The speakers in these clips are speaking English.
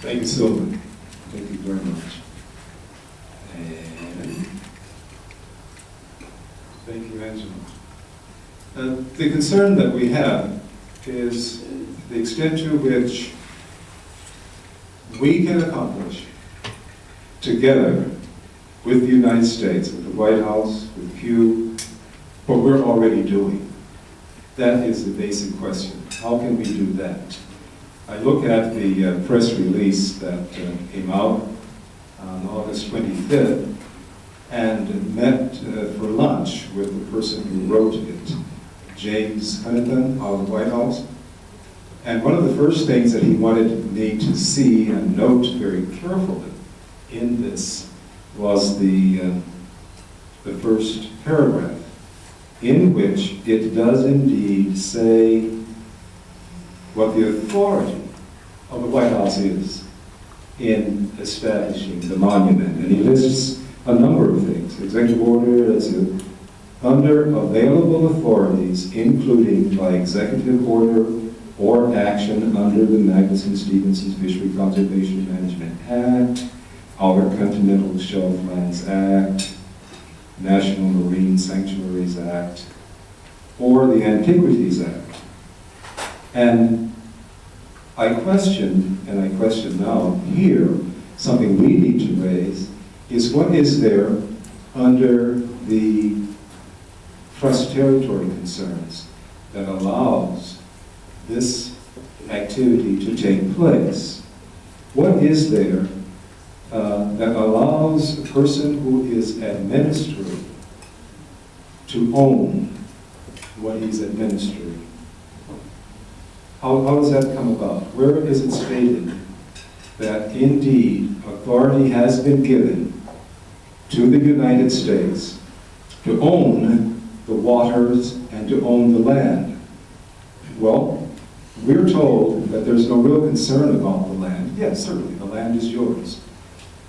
Thank you, Sylvan. Thank you very much. And thank you, Angela. The concern that we have is the extent to which we can accomplish together with the United States, with the White House, with Pew, what we're already doing. That is the basic question. How can we do that? I look at the press release that came out on August 25th and met for lunch with the person who wrote it, James Huntington of the White House. And one of the first things that he wanted me to see and note very carefully in this was the first paragraph, in which it does indeed say what the authority of the White House is in establishing the monument. And he lists a number of things. Executive order, that's it, under available authorities, including by executive order or action under the Magnuson-Stevenson's Fishery Conservation Management Act, Outer Continental Shelf Lands Act, National Marine Sanctuaries Act, or the Antiquities Act. And I question, and I question now here, something we need to raise is what is there under the trust territory concerns that allows this activity to take place? What is there that allows a person who is administering to own what he's administering? How does that come about? Where is it stated that indeed authority has been given to the United States to own the waters and to own the land? Well, we're told that there's no real concern about the land. Yes, certainly, the land is yours.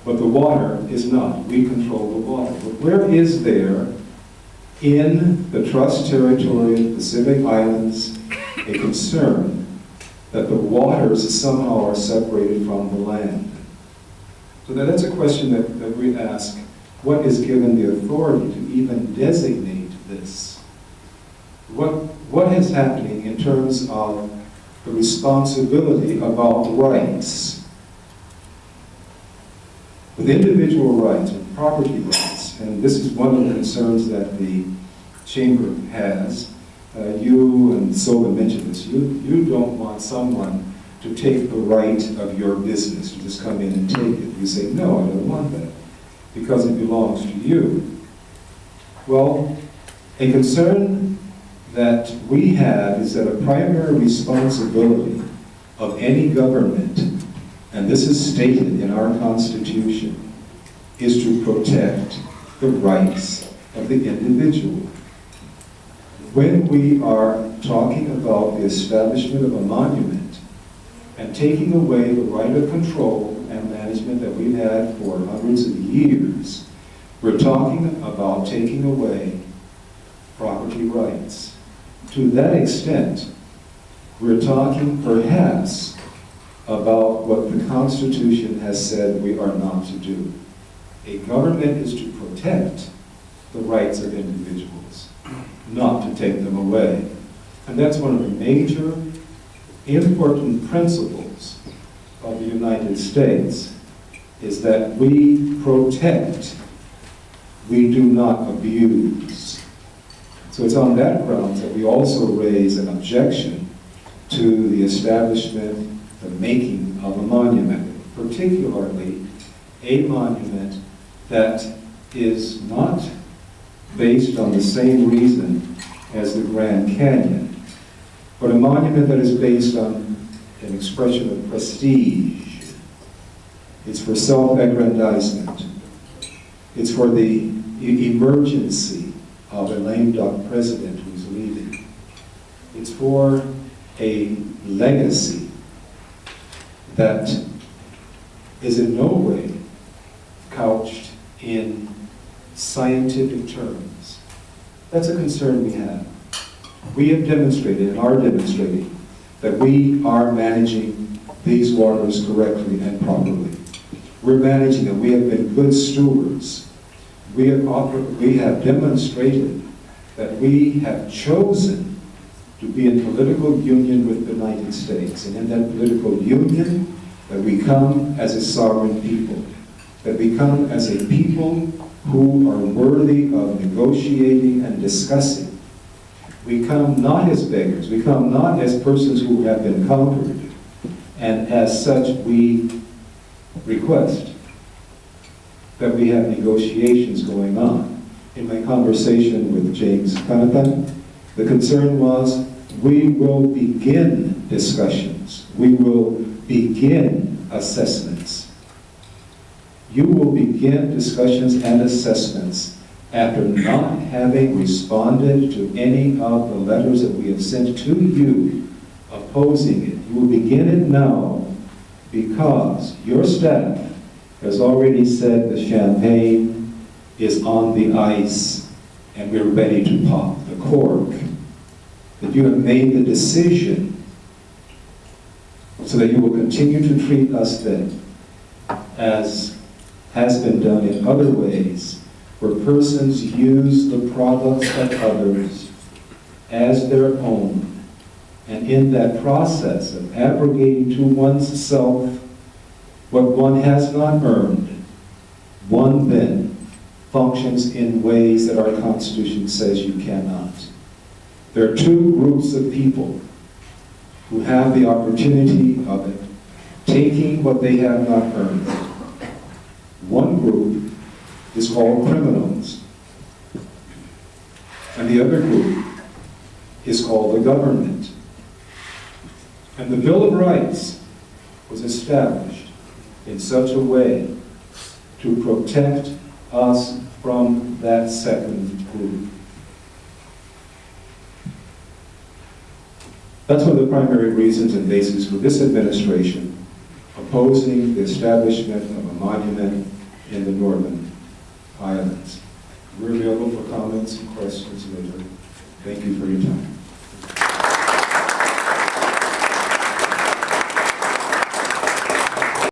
But the water is not. We control the water. But where is there in the trust territory of the Pacific Islands a concern that the waters somehow are separated from the land? So that's a question that we ask. What is given the authority to even designate this? What is happening in terms of the responsibility about rights? With individual rights and property rights, and this is one of the concerns that the Chamber has. You and Sylvan mentioned this. You don't want someone to take the right of your business, to just come in and take it. You say, no, I don't want that, because it belongs to you. Well, a concern that we have is that a primary responsibility of any government, and this is stated in our Constitution, is to protect the rights of the individual. When we are talking about the establishment of a monument and taking away the right of control and management that we've had for hundreds of years, we're talking about taking away property rights. To that extent, we're talking perhaps about what the Constitution has said we are not to do. A government is to protect the rights of individuals, not to take them away. And that's one of the major important principles of the United States, is that we protect, we do not abuse. So it's on that grounds that we also raise an objection to the establishment, the making of a monument, particularly a monument that is not based on the same reason as the Grand Canyon, but a monument that is based on an expression of prestige. It's for self-aggrandizement. It's for the emergency of a lame duck president who's leaving. It's for a legacy that is in no way couched in scientific terms. That's a concern we have. We have demonstrated and are demonstrating that we are managing these waters correctly and properly. We're managing them. We have been good stewards. We have demonstrated that we have chosen to be in political union with the United States. And in that political union, that we come as a sovereign people, that we come as a people who are worthy of negotiating and discussing. We come not as beggars, we come not as persons who have been conquered, and as such we request that we have negotiations going on. In my conversation with James Kanatan, the concern was we will begin discussions, we will begin assessments. You will begin discussions and assessments after not having responded to any of the letters that we have sent to you opposing it. You will begin it now because your staff has already said the champagne is on the ice and we're ready to pop the cork. That you have made the decision so that you will continue to treat us then as has been done in other ways, where persons use the products of others as their own, and in that process of abrogating to one's self what one has not earned, one then functions in ways that our Constitution says you cannot. There are two groups of people who have the opportunity of it, taking what they have not earned. One group is called criminals, and the other group is called the government. And the Bill of Rights was established in such a way to protect us from that second group. That's one of the primary reasons and bases for this administration opposing the establishment of a monument in the Northern Islands. We're available for comments and questions later. Thank you for your time.